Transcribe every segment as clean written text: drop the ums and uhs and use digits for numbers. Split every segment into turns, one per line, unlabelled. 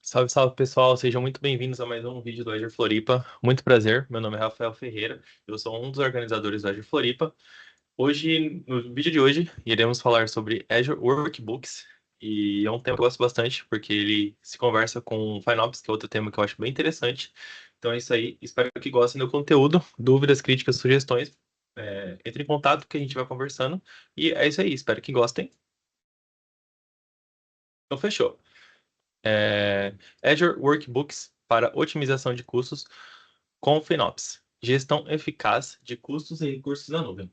Salve, salve pessoal, sejam muito bem-vindos a mais um vídeo do Azure Floripa. Muito prazer, meu nome é Rafael Ferreira, eu sou um dos organizadores do Azure Floripa. Hoje, no vídeo de hoje, iremos falar sobre Azure Workbooks e é um tema que eu gosto bastante porque ele se conversa com FinOps, que é outro tema que eu acho bem interessante. Então é isso aí, espero que gostem do conteúdo, dúvidas, críticas, sugestões, entre em contato que a gente vai conversando e é isso aí, espero que gostem. Então fechou. Azure Workbooks para otimização de custos com FinOps. Gestão eficaz de custos e recursos na nuvem.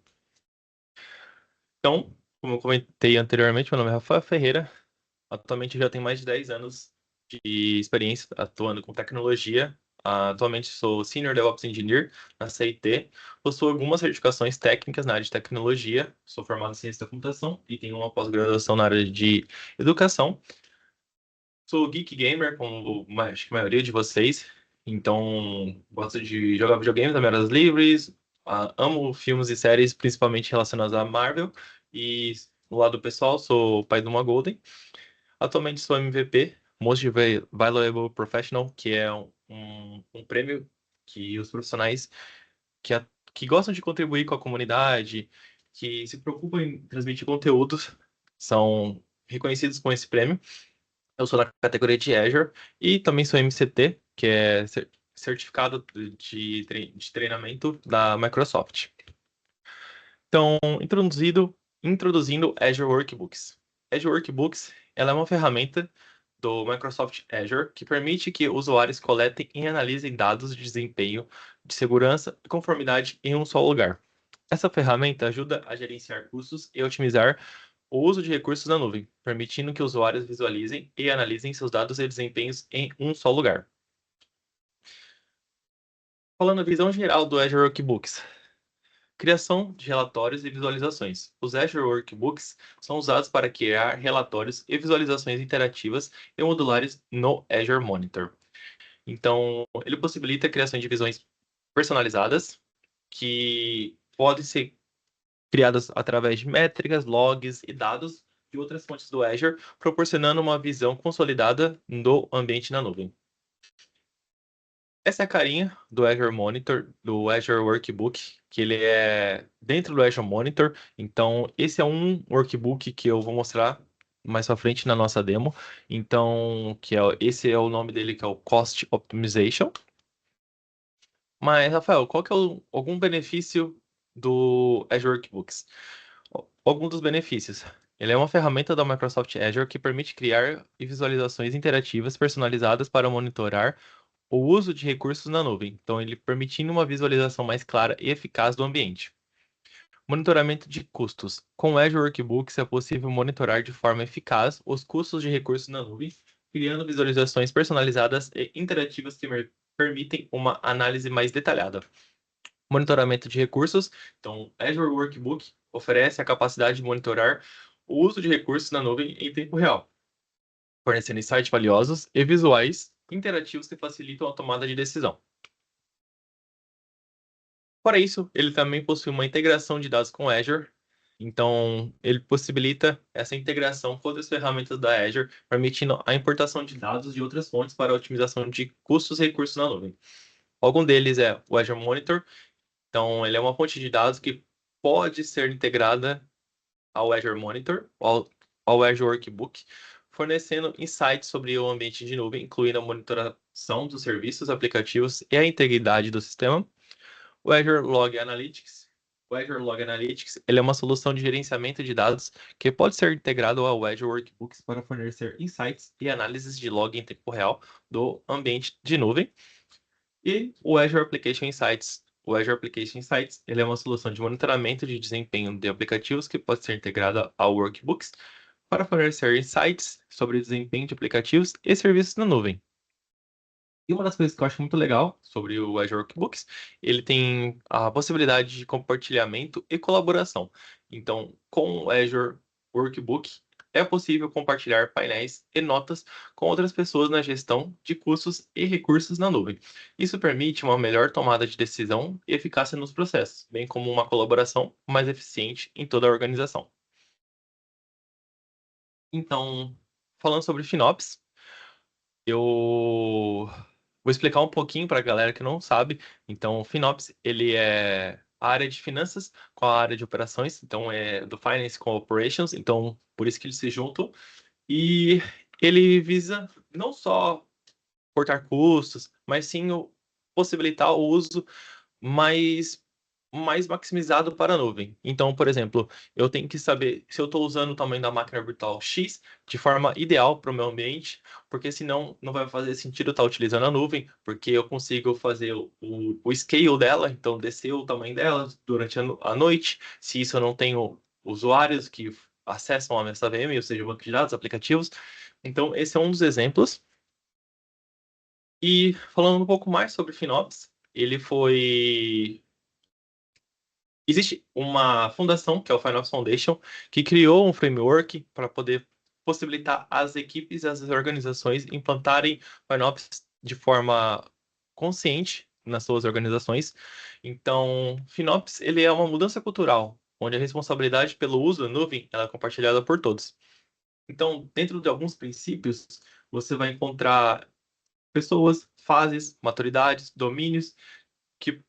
Então, como eu comentei anteriormente, meu nome é Rafael Ferreira. Atualmente eu já tenho mais de 10 anos de experiência atuando com tecnologia. Atualmente sou Senior DevOps Engineer na CIT. Possuo algumas certificações técnicas na área de tecnologia. Sou formado em ciência da computação e tenho uma pós-graduação na área de educação. Sou geek gamer, como acho que a maioria de vocês. Então, gosto de jogar videogames nas minhas horas livres. Amo filmes e séries, principalmente relacionados à Marvel. E no lado pessoal, sou pai de uma Golden. Atualmente sou MVP, Valuable Professional, que é um prêmio que os profissionais que, que gostam de contribuir com a comunidade, que se preocupam em transmitir conteúdos, são reconhecidos com esse prêmio. Eu sou da categoria de Azure e também sou MCT, que é certificado de treinamento da Microsoft. Então, introduzindo Azure Workbooks. Azure Workbooks, ela é uma ferramenta do Microsoft Azure que permite que usuários coletem e analisem dados de desempenho, de segurança e conformidade em um só lugar. Essa ferramenta ajuda a gerenciar custos e otimizar o uso de recursos na nuvem, permitindo que usuários visualizem e analisem seus dados e desempenhos em um só lugar. Falando a visão geral do Azure Workbooks. Criação de relatórios e visualizações. Os Azure Workbooks são usados para criar relatórios e visualizações interativas e modulares no Azure Monitor. Então, ele possibilita a criação de visões personalizadas que podem ser criadas através de métricas, logs e dados de outras fontes do Azure, proporcionando uma visão consolidada do ambiente na nuvem. Essa é a carinha do Azure Monitor, do Azure Workbook, que ele é dentro do Azure Monitor. Então, esse é um workbook que eu vou mostrar mais pra frente na nossa demo. Então, esse é o nome dele, que é o Cost Optimization. Mas, Rafael, qual que é algum benefício do Azure Workbooks? Algum dos benefícios. Ele é uma ferramenta da Microsoft Azure que permite criar e visualizações interativas personalizadas para monitorar o uso de recursos na nuvem. Então, ele permitindo uma visualização mais clara e eficaz do ambiente. Monitoramento de custos. Com o Azure Workbooks é possível monitorar de forma eficaz os custos de recursos na nuvem, criando visualizações personalizadas e interativas que permitem uma análise mais detalhada. Monitoramento de recursos. Então, Azure Workbook oferece a capacidade de monitorar o uso de recursos na nuvem em tempo real, fornecendo insights valiosos e visuais interativos que facilitam a tomada de decisão. Fora isso, ele também possui uma integração de dados com Azure. Então, ele possibilita essa integração com outras ferramentas da Azure, permitindo a importação de dados de outras fontes para a otimização de custos e recursos na nuvem. Algum deles é o Azure Monitor. Então, ele é uma fonte de dados que pode ser integrada ao Azure Monitor, ao Azure Workbook, fornecendo insights sobre o ambiente de nuvem, incluindo a monitoração dos serviços, aplicativos e a integridade do sistema. O Azure Log Analytics. O Azure Log Analytics, ele é uma solução de gerenciamento de dados que pode ser integrado ao Azure Workbooks para fornecer insights e análises de log em tempo real do ambiente de nuvem. E o Azure Application Insights. O Azure Application Insights, ele é uma solução de monitoramento de desempenho de aplicativos que pode ser integrada ao Workbooks para fornecer insights sobre o desempenho de aplicativos e serviços na nuvem. E uma das coisas que eu acho muito legal sobre o Azure Workbooks, ele tem a possibilidade de compartilhamento e colaboração. Então, com o Azure Workbook, é possível compartilhar painéis e notas com outras pessoas na gestão de custos e recursos na nuvem. Isso permite uma melhor tomada de decisão e eficácia nos processos, bem como uma colaboração mais eficiente em toda a organização. Então, falando sobre FinOps, eu vou explicar um pouquinho para a galera que não sabe. Então, o FinOps, ele é a área de finanças com a área de operações. Então, é do Finance com Operations. Então, por isso que eles se juntam. E ele visa não só cortar custos, mas sim possibilitar o uso mais, mais maximizado para a nuvem. Então, por exemplo, eu tenho que saber se eu estou usando o tamanho da máquina virtual X de forma ideal para o meu ambiente, porque senão não vai fazer sentido estar utilizando a nuvem, porque eu consigo fazer o scale dela, então descer o tamanho dela durante a noite, se isso eu não tenho usuários que acessam a minha VM, ou seja, banco de dados, aplicativos. Então, esse é um dos exemplos. E falando um pouco mais sobre FinOps, ele foi. Existe uma fundação, que é o FinOps Foundation, que criou um framework para poder possibilitar as equipes e as organizações implantarem FinOps de forma consciente nas suas organizações. Então, FinOps ele é uma mudança cultural, onde a responsabilidade pelo uso da nuvem ela é compartilhada por todos. Então, dentro de alguns princípios, você vai encontrar pessoas, fases, maturidades, domínios que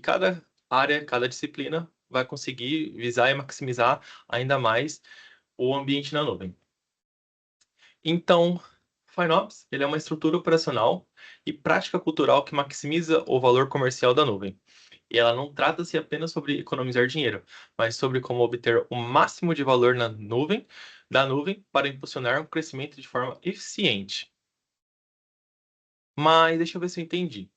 cada área, cada disciplina vai conseguir visar e maximizar ainda mais o ambiente na nuvem. Então, FinOps, ele é uma estrutura operacional e prática cultural que maximiza o valor comercial da nuvem. E ela não trata-se apenas sobre economizar dinheiro, mas sobre como obter o máximo de valor da nuvem para impulsionar um crescimento de forma eficiente. Mas deixa eu ver se eu entendi.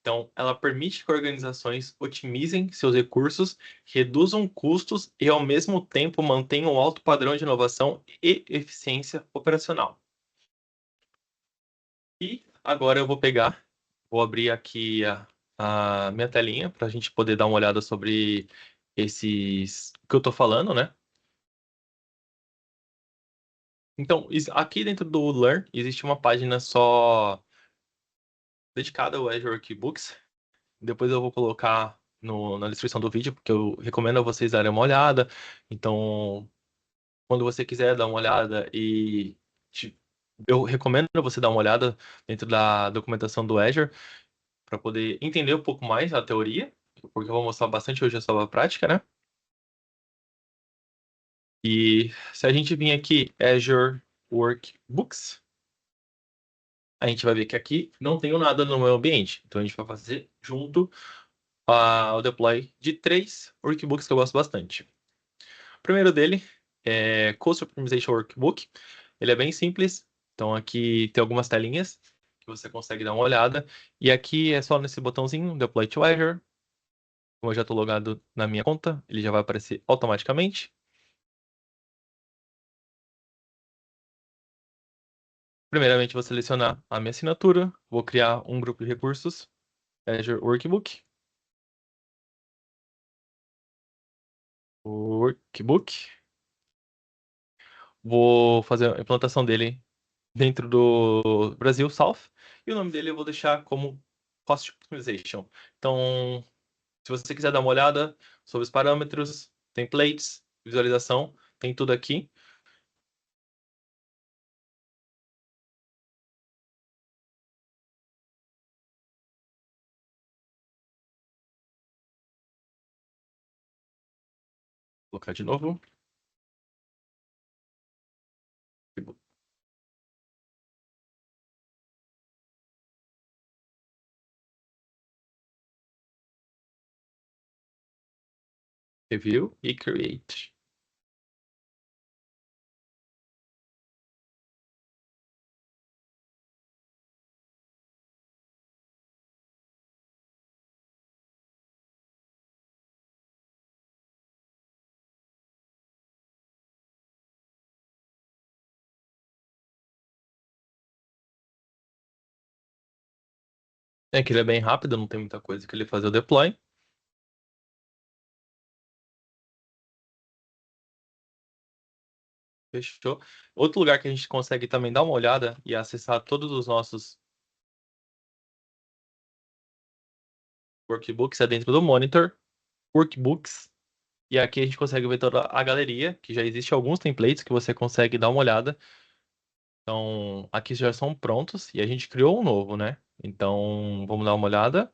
Então, ela permite que organizações otimizem seus recursos, reduzam custos e, ao mesmo tempo, mantenham um alto padrão de inovação e eficiência operacional. E agora eu vou abrir aqui a minha telinha para a gente poder dar uma olhada sobre esses que eu estou falando, né? Então, aqui dentro do Learn existe uma página só dedicada ao Azure Workbooks. Depois eu vou colocar na descrição do vídeo, porque eu recomendo a vocês darem uma olhada. Então, quando você quiser dar uma olhada eu recomendo você dar uma olhada dentro da documentação do Azure para poder entender um pouco mais a teoria, porque eu vou mostrar bastante hoje sobre a prática, né? E se a gente vir aqui, Azure Workbooks, a gente vai ver que aqui não tenho nada no meu ambiente. Então a gente vai fazer junto o deploy de 3 workbooks que eu gosto bastante. O primeiro dele é Cost Optimization Workbook. Ele é bem simples. Então aqui tem algumas telinhas que você consegue dar uma olhada. E aqui é só nesse botãozinho, Deploy to Azure. Como eu já estou logado na minha conta, ele já vai aparecer automaticamente. Primeiramente, vou selecionar a minha assinatura. Vou criar um grupo de recursos, Azure Workbook. Workbook. Vou fazer a implantação dele dentro do Brasil South. E o nome dele eu vou deixar como Cost Optimization. Então, se você quiser dar uma olhada sobre os parâmetros, templates, visualização, tem tudo aqui. Vou colocar de novo. Review e create. É que ele é bem rápido, não tem muita coisa que ele fazer o deploy. Fechou. Outro lugar que a gente consegue também dar uma olhada e acessar todos os nossos workbooks é dentro do Monitor, Workbooks. E aqui a gente consegue ver toda a galeria, que já existe alguns templates que você consegue dar uma olhada. Então, aqui já são prontos e a gente criou um novo, né? Então, vamos dar uma olhada.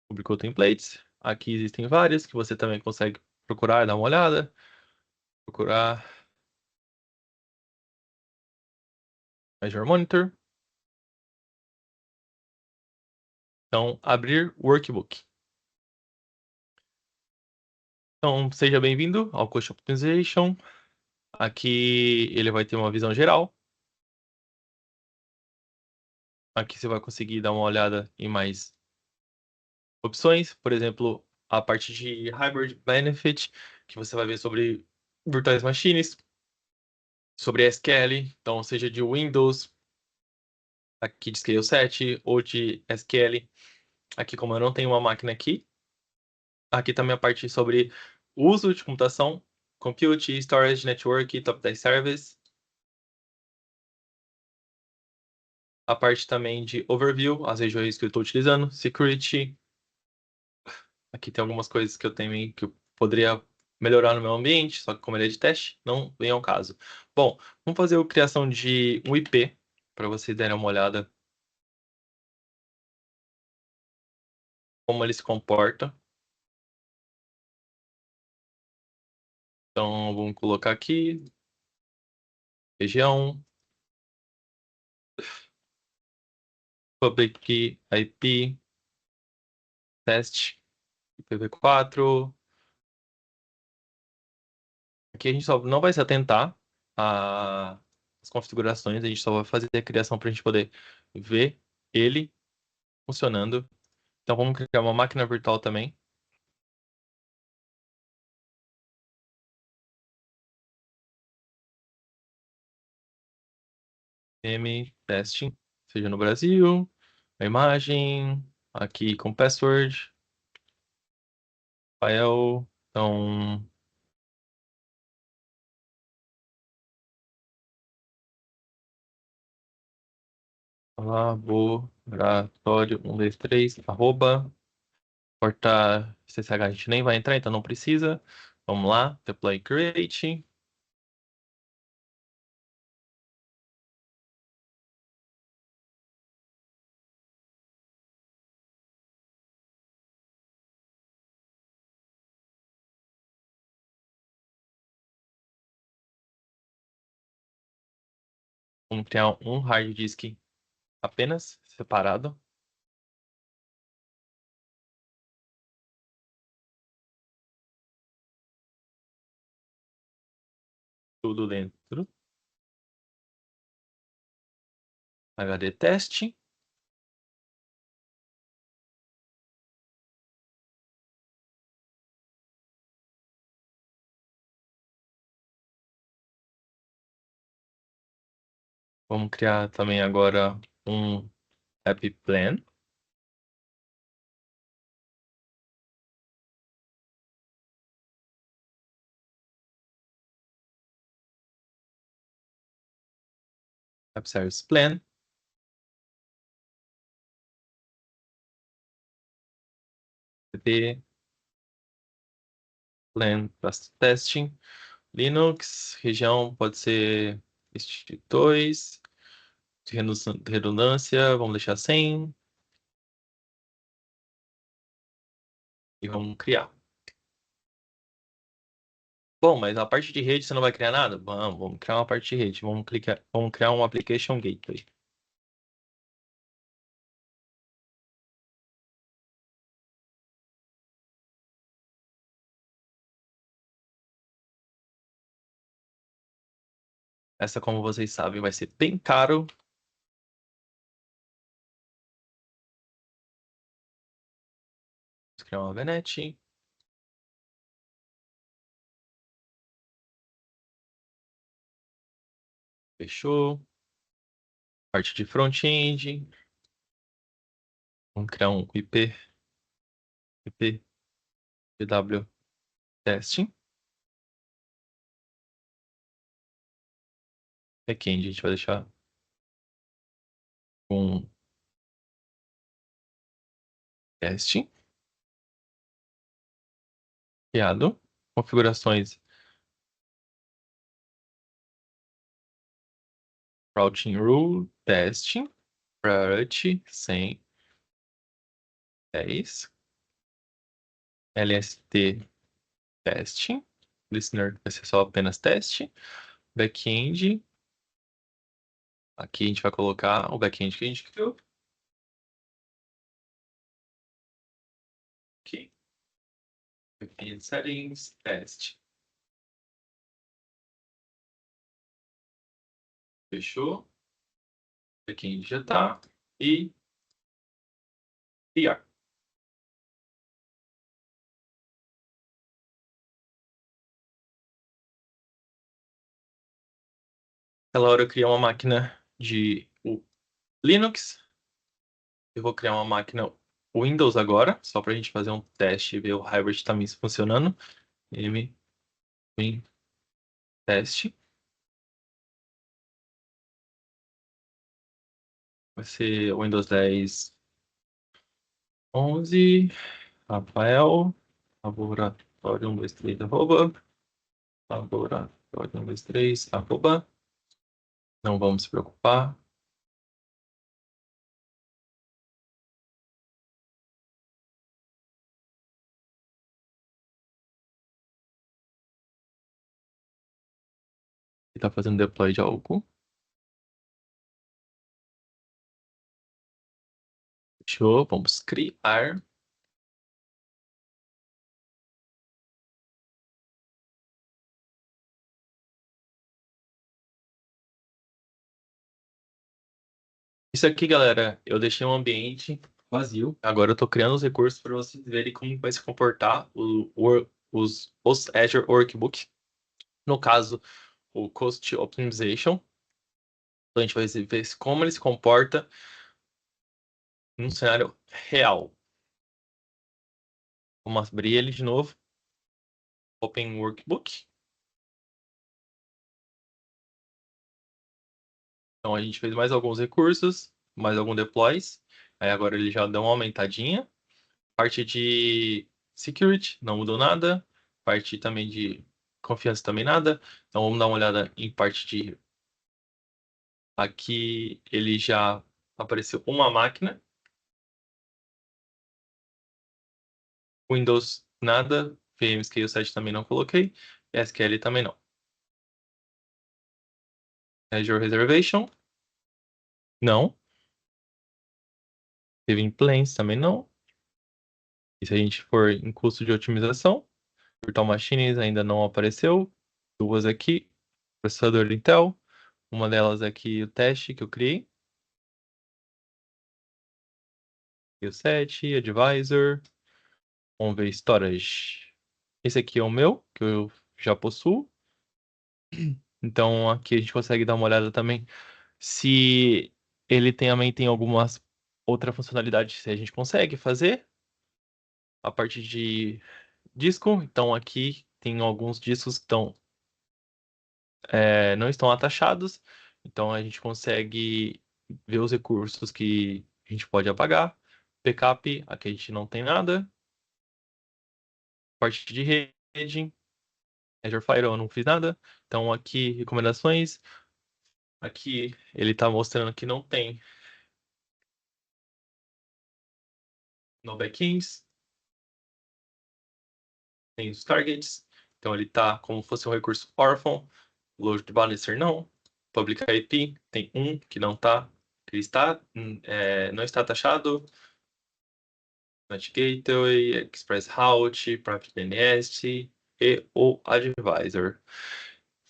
Publicou templates. Aqui existem várias que você também consegue procurar e dar uma olhada. Procurar Azure Monitor. Então, abrir Workbook. Então, seja bem-vindo ao Coach Optimization. Aqui ele vai ter uma visão geral. Aqui você vai conseguir dar uma olhada em mais opções. Por exemplo, a parte de Hybrid Benefit, que você vai ver sobre virtuais machines, sobre SQL. Então, seja de Windows, aqui de Scale 7 ou de SQL. Aqui, como eu não tenho uma máquina aqui, aqui também a parte sobre uso de computação, Compute, Storage, Network, Top 10 Service. A parte também de Overview, as regiões que eu estou utilizando, Security. Aqui tem algumas coisas que eu tenho que eu poderia melhorar no meu ambiente, só que como ele é de teste, não vem ao caso. Bom, vamos fazer a criação de um IP para vocês darem uma olhada como ele se comporta. Então, vamos colocar aqui região, public IP, teste, IPv4. Aqui a gente só não vai se atentar às configurações, a gente só vai fazer a criação para a gente poder ver ele funcionando. Então vamos criar uma máquina virtual também. M testing, seja no Brasil, a imagem, aqui com password, file, então laboratório 123 arroba, porta CCH a gente nem vai entrar, então não precisa. Vamos lá, deploy create. Vamos criar um hard disk apenas, separado, tudo dentro. HD teste. Vamos criar também agora um app plan. App service plan. App plan para testing. Linux, região pode ser este 2. Redundância, vamos deixar 100. E vamos criar. Bom, mas a parte de rede você não vai criar nada? Vamos criar uma parte de rede. Vamos criar um application gateway. Essa, como vocês sabem, vai ser bem caro. Vamos criar uma VNet. Fechou. Parte de front-end. Vamos criar um IPW testing. Backend, a gente vai deixar com Teste. Criado. Configurações. Routing Rule. Teste. Priority 100. 10. LST. Teste. Listener vai ser só apenas teste. Backend. Aqui a gente vai colocar o backend que a gente criou. Aqui. Backend settings. Teste. Fechou. Backend já tá. E criar. Aquela hora eu criei uma máquina de Linux. Eu vou criar uma máquina Windows agora, só para a gente fazer um teste e ver o hybrid também funcionando. Win teste. Vai ser Windows 10 11. Rafael. Laboratório 123 arroba. Laboratório 123 arroba. Não vamos se preocupar. Ele está fazendo deploy de algo. Fechou. Vamos criar. Isso aqui, galera, eu deixei um ambiente vazio. Agora eu estou criando os recursos para vocês verem como vai se comportar os Azure Workbook. No caso, o Cost Optimization. Então a gente vai ver como ele se comporta num cenário real. Vamos abrir ele de novo. Open Workbook. Então a gente fez mais alguns recursos, mais alguns deploys. Aí agora ele já deu uma aumentadinha. Parte de security, não mudou nada. Parte também de confiança, também nada. Então vamos dar uma olhada em parte de... Aqui ele já apareceu uma máquina. Windows, nada. VMScale 7 também não coloquei. SQL também não. Azure Reservation, não. Saving Plans também não. E se a gente for em custo de otimização, Virtual Machines ainda não apareceu. Duas aqui, processador Intel. Uma delas aqui, o teste que eu criei. E o 7, Advisor. Vamos ver Storage. Esse aqui é o meu, que eu já possuo. Então aqui a gente consegue dar uma olhada também se ele também tem algumas outra funcionalidade, se a gente consegue fazer a parte de disco. Então aqui tem alguns discos que não estão atachados. Então a gente consegue ver os recursos que a gente pode apagar. Backup, aqui a gente não tem nada. Parte de rede, Azure Firewall eu não fiz nada. Então aqui recomendações. Aqui ele está mostrando que não tem no backends, tem os targets. Então ele está como se fosse um recurso órfão. Load balancer não. Public IP tem um que não está. Ele está, não está taxado. Net Gateway, Express Route, Private DNS e o Advisor.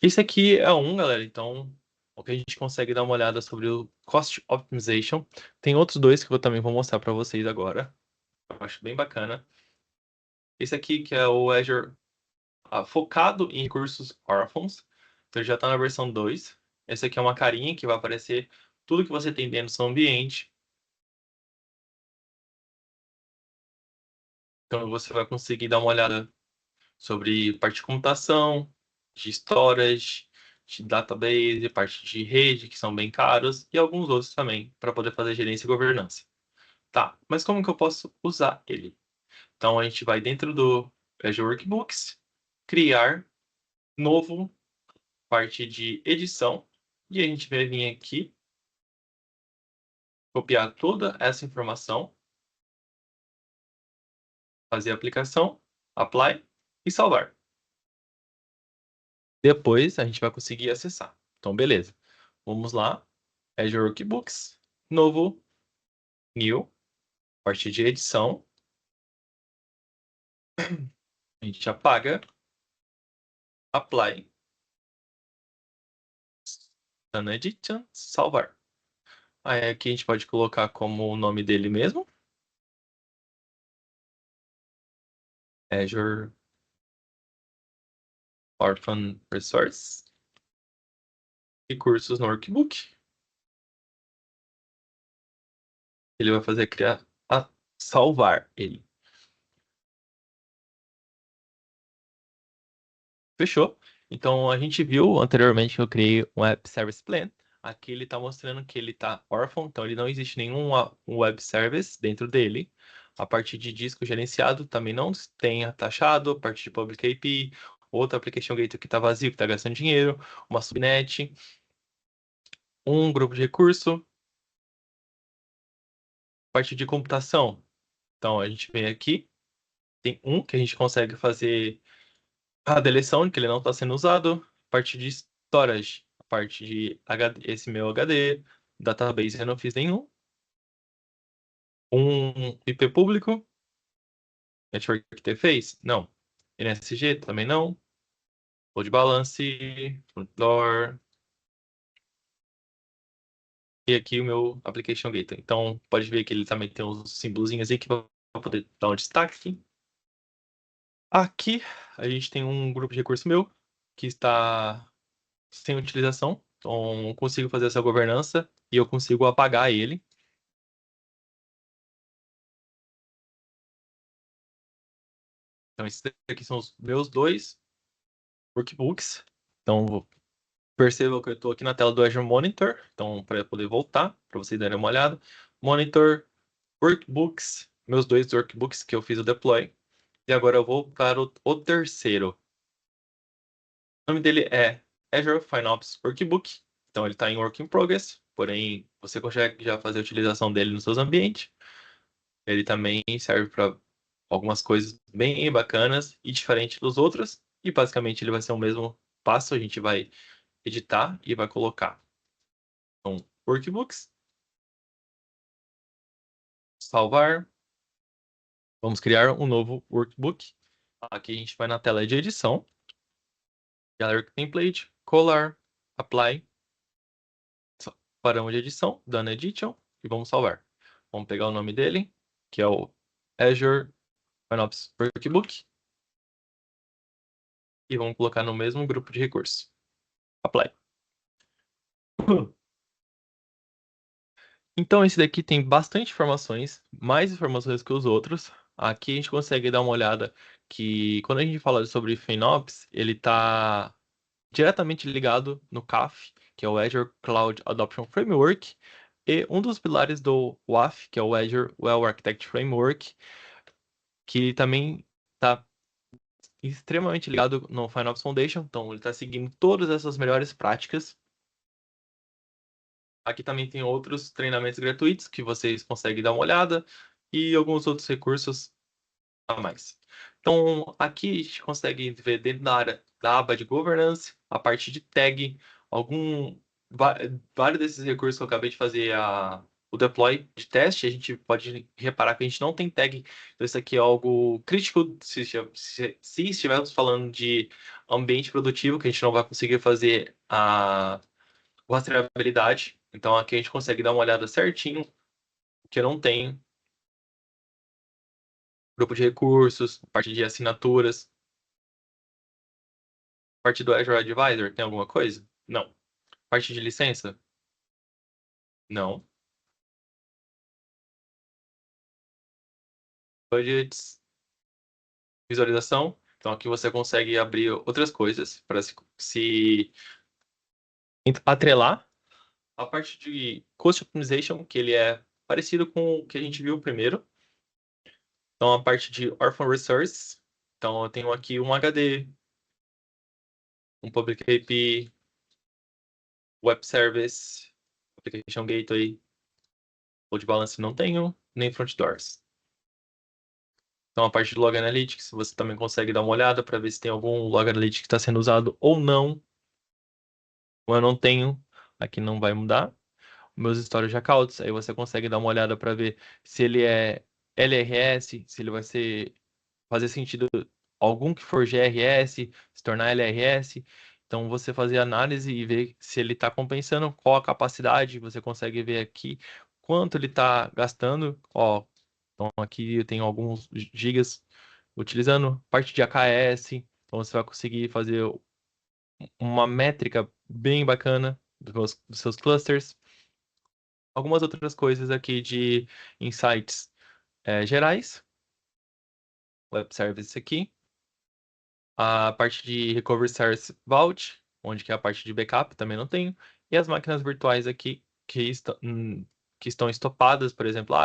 Esse aqui é um, galera. Então, o que a gente consegue dar uma olhada sobre o Cost Optimization. Tem outros dois que eu também vou mostrar para vocês agora. Eu acho bem bacana. Esse aqui que é o Azure focado em recursos órfãos. Então, ele já está na versão 2. Esse aqui é uma carinha que vai aparecer tudo que você tem dentro do seu ambiente. Então, você vai conseguir dar uma olhada sobre parte de computação, de storage, de database, parte de rede, que são bem caros, e alguns outros também, para poder fazer gerência e governança. Tá, mas como que eu posso usar ele? Então, a gente vai dentro do Azure Workbooks, criar novo, parte de edição, e a gente vai vir aqui, copiar toda essa informação, fazer a aplicação, apply e salvar. Depois, a gente vai conseguir acessar. Então, beleza. Vamos lá, Azure Workbooks, novo, new, parte de edição, a gente apaga, apply, done edition, salvar. Aí aqui a gente pode colocar como o nome dele mesmo, Azure Orphan Resource, recursos no workbook. Ele vai fazer salvar ele. Fechou? Então a gente viu anteriormente que eu criei um Web Service Plan. Aqui ele está mostrando que ele está órfão, então ele não existe nenhum Web Service dentro dele. A parte de disco gerenciado também não tem taxado, a parte de Public API, outra Application Gateway que está vazio, que está gastando dinheiro, uma subnet, um grupo de recurso, parte de computação. Então a gente vem aqui, tem um que a gente consegue fazer a deleção, que ele não está sendo usado, parte de storage, a parte de HD, esse meu HD, database eu não fiz nenhum, um IP público, network interface, não, NSG também não, load balance, front door, e aqui o meu application gateway. Então pode ver que ele também tem uns símbolozinhos aí que vai poder dar um destaque. Aqui a gente tem um grupo de recurso meu que está sem utilização. Então, eu consigo fazer essa governança e eu consigo apagar ele. Então, esses aqui são os meus dois workbooks. Então, perceba que eu estou aqui na tela do Azure Monitor. Então, para poder voltar, para vocês darem uma olhada. Monitor, workbooks, meus dois workbooks que eu fiz o deploy. E agora eu vou para o terceiro. O nome dele é Azure FinOps Workbook. Então, ele está em Work in Progress. Porém, você consegue já fazer a utilização dele nos seus ambientes. Ele também serve para algumas coisas bem bacanas e diferente dos outros. E basicamente ele vai ser o mesmo passo. A gente vai editar e vai colocar. Então, workbooks, salvar. Vamos criar um novo workbook. Aqui a gente vai na tela de edição. Gallery Template, Colar, Apply. Paramos de edição, Done Edition e vamos salvar. Vamos pegar o nome dele, que é o Azure FinOps Workbook. E vamos colocar no mesmo grupo de recursos. Apply. Então, esse daqui tem bastante informações, mais informações que os outros. Aqui a gente consegue dar uma olhada que, quando a gente fala sobre FinOps, ele está diretamente ligado no CAF, que é o Azure Cloud Adoption Framework, e um dos pilares do WAF, que é o Azure Well Architect Framework, que também está extremamente ligado no FinOps Foundation. Então, ele está seguindo todas essas melhores práticas. Aqui também tem outros treinamentos gratuitos que vocês conseguem dar uma olhada e alguns outros recursos a mais. Então, aqui a gente consegue ver dentro da área da aba de governance, a parte de tag, algum, vários desses recursos que eu acabei de fazer o deploy de teste, a gente pode reparar que a gente não tem tag. Então, isso aqui é algo crítico se estivermos falando de ambiente produtivo, que a gente não vai conseguir fazer a rastreabilidade. Então aqui a gente consegue dar uma olhada certinho, que não tem grupo de recursos, parte de assinaturas, parte do Azure Advisor, tem alguma coisa? Não. Parte de licença? Não. Budgets, visualização. Então aqui você consegue abrir outras coisas para se atrelar. A parte de Cost Optimization, que ele é parecido com o que a gente viu primeiro. Então, a parte de Orphan Resource. Então, eu tenho aqui um HD, um Public IP, Web Service, Application Gateway, Load Balance não tenho, nem Front Doors. Então, a parte de Log Analytics, você também consegue dar uma olhada para ver se tem algum Log Analytics que está sendo usado ou não. Ou eu não tenho, aqui não vai mudar. Meus storage accounts, aí você consegue dar uma olhada para ver se ele é LRS, se ele vai fazer sentido algum que for GRS, se tornar LRS. Então você fazer análise e ver se ele está compensando, qual a capacidade, você consegue ver aqui quanto ele está gastando. Ó, então aqui eu tenho alguns gigas utilizando parte de AKS, então você vai conseguir fazer uma métrica bem bacana dos seus clusters. Algumas outras coisas aqui de insights gerais, web service aqui, a parte de recovery service vault, onde que é a parte de backup, também não tenho, e as máquinas virtuais aqui que estão estopadas, por exemplo,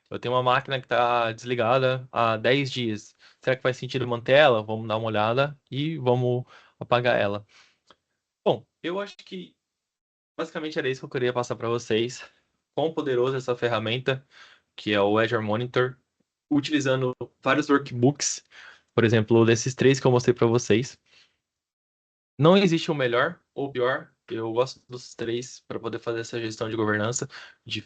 eu tenho uma máquina que está desligada há 10 dias. Será que faz sentido manter ela? Vamos dar uma olhada e vamos apagar ela. Bom, eu acho que basicamente era isso que eu queria passar para vocês. Quão poderosa essa ferramenta, que é o Azure Monitor, utilizando vários workbooks, por exemplo, desses três que eu mostrei para vocês. Não existe o melhor ou pior. Eu gosto dos três para poder fazer essa gestão de governança de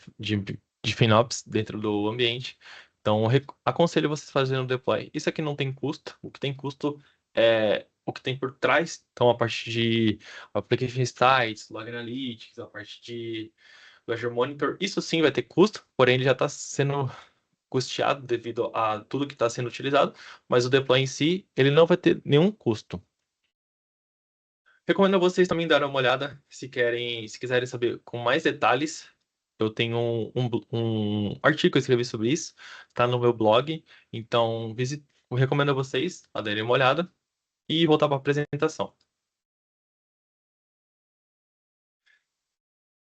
FinOps dentro do ambiente. Então, aconselho vocês fazendo o deploy. Isso aqui não tem custo. O que tem custo é o que tem por trás. Então, a parte de Application Insights, Log Analytics, a parte de Azure Monitor. Isso sim vai ter custo, porém ele já está sendo custeado devido a tudo que está sendo utilizado. Mas o deploy em si, ele não vai ter nenhum custo. Recomendo a vocês também darem uma olhada se quiserem saber com mais detalhes. Eu tenho um artigo que eu escrevi sobre isso, está no meu blog. Então, eu recomendo a vocês a darem uma olhada e voltar para a apresentação.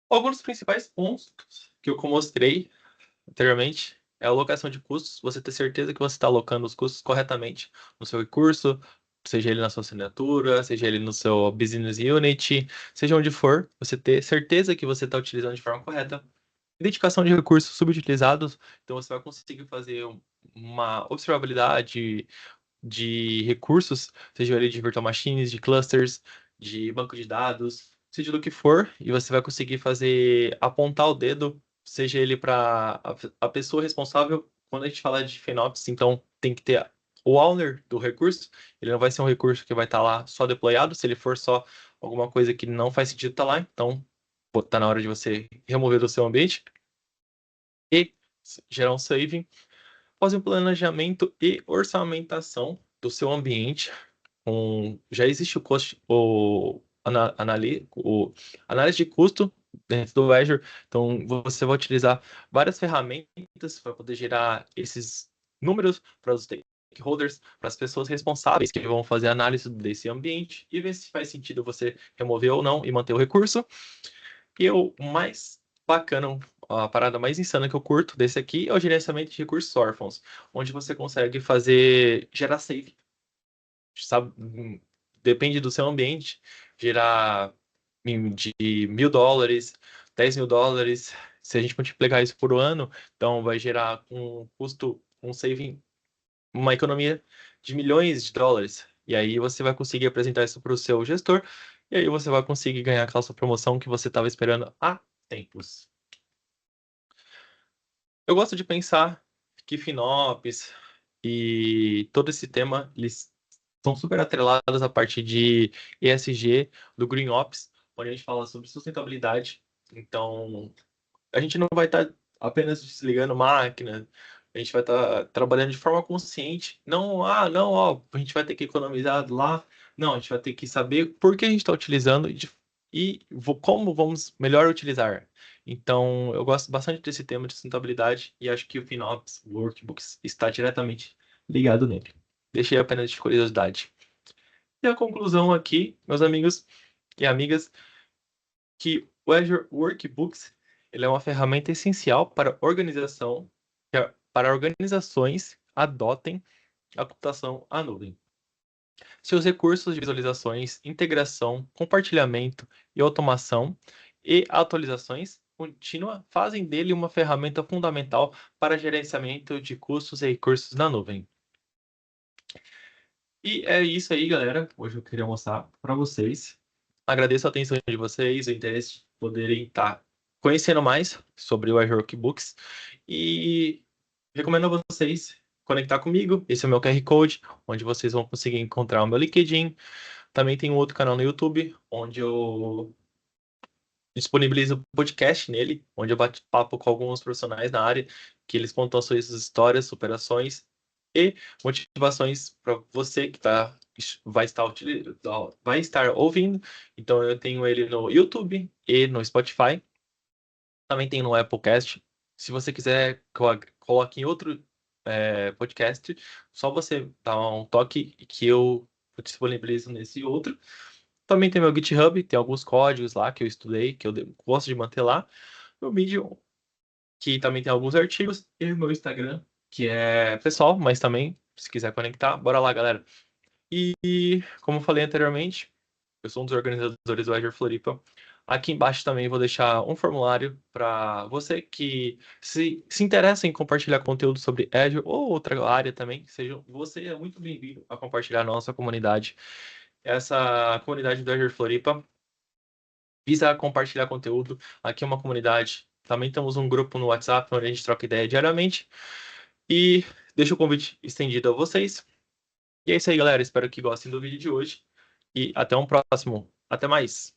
Alguns dos principais pontos que eu mostrei anteriormente é a alocação de custos. Você ter certeza que você está alocando os custos corretamente no seu recurso, seja ele na sua assinatura, seja ele no seu business unit, seja onde for, você ter certeza que você está utilizando de forma correta. Identificação de recursos subutilizados, então você vai conseguir fazer uma observabilidade de recursos, seja ele de virtual machines, de clusters, de banco de dados, seja do que for, e você vai conseguir fazer apontar o dedo, seja ele para a pessoa responsável. Quando a gente fala de FinOps, então tem que ter o owner do recurso. Ele não vai ser um recurso que vai estar lá só deployado, se ele for só alguma coisa que não faz sentido estar lá, então tá na hora de você remover do seu ambiente e gerar um saving. Fazer um planejamento e orçamentação do seu ambiente. Já existe o análise de custo dentro do Azure. Então, você vai utilizar várias ferramentas para poder gerar esses números para os stakeholders, para as pessoas responsáveis que vão fazer a análise desse ambiente e ver se faz sentido você remover ou não e manter o recurso. E o mais bacana, a parada mais insana que eu curto desse aqui é o gerenciamento de recursos órfãos, onde você consegue gerar save, sabe? Depende do seu ambiente, gerar de $1.000, $10.000. Se a gente multiplicar isso por ano, então vai gerar um custo, um saving, uma economia de milhões de dólares. E aí você vai conseguir apresentar isso para o seu gestor, e aí você vai conseguir ganhar aquela sua promoção que você estava esperando há tempos. Eu gosto de pensar que FinOps e todo esse tema, eles são super atrelados à parte de ESG, do GreenOps, onde a gente fala sobre sustentabilidade. Então, a gente não vai estar apenas desligando máquina, a gente vai estar trabalhando de forma consciente. Não, não, ó, a gente vai ter que economizar lá. Não, a gente vai ter que saber por que a gente está utilizando como vamos melhor utilizar. Então, eu gosto bastante desse tema de sustentabilidade e acho que o FinOps Workbooks está diretamente ligado nele. Deixei apenas de curiosidade. E a conclusão aqui, meus amigos e amigas, que o Azure Workbooks ele é uma ferramenta essencial para organizações adotem a computação à nuvem. Seus recursos de visualizações, integração, compartilhamento e automação e atualizações contínua fazem dele uma ferramenta fundamental para gerenciamento de custos e recursos na nuvem. E é isso aí, galera. Hoje eu queria mostrar para vocês. Agradeço a atenção de vocês, o interesse de poderem estar conhecendo mais sobre o Azure Books e recomendo a vocês conectar comigo. Esse é o meu QR Code, onde vocês vão conseguir encontrar o meu LinkedIn. Também tem um outro canal no YouTube, onde eu disponibilizo podcast nele, onde eu bate papo com alguns profissionais na área, que eles contam as suas histórias, superações e motivações para você que vai estar ouvindo. Então eu tenho ele no YouTube e no Spotify. Também tem no Applecast. Se você quiser coloque em outro podcast, só você dar um toque que eu disponibilizo nesse outro. Também tem meu GitHub, tem alguns códigos lá que eu estudei, que eu gosto de manter lá. Meu Medium, que também tem alguns artigos. E o meu Instagram, que é pessoal, mas também, se quiser conectar, bora lá, galera. E como eu falei anteriormente, eu sou um dos organizadores do Azure Floripa. Aqui embaixo também vou deixar um formulário para você que se interessa em compartilhar conteúdo sobre Azure ou outra área também. Você é muito bem-vindo a compartilhar a nossa comunidade. Essa comunidade do Azure Floripa visa compartilhar conteúdo. Aqui é uma comunidade. Também temos um grupo no WhatsApp onde a gente troca ideia diariamente. E deixo o convite estendido a vocês. E é isso aí, galera. Espero que gostem do vídeo de hoje. E até um próximo. Até mais.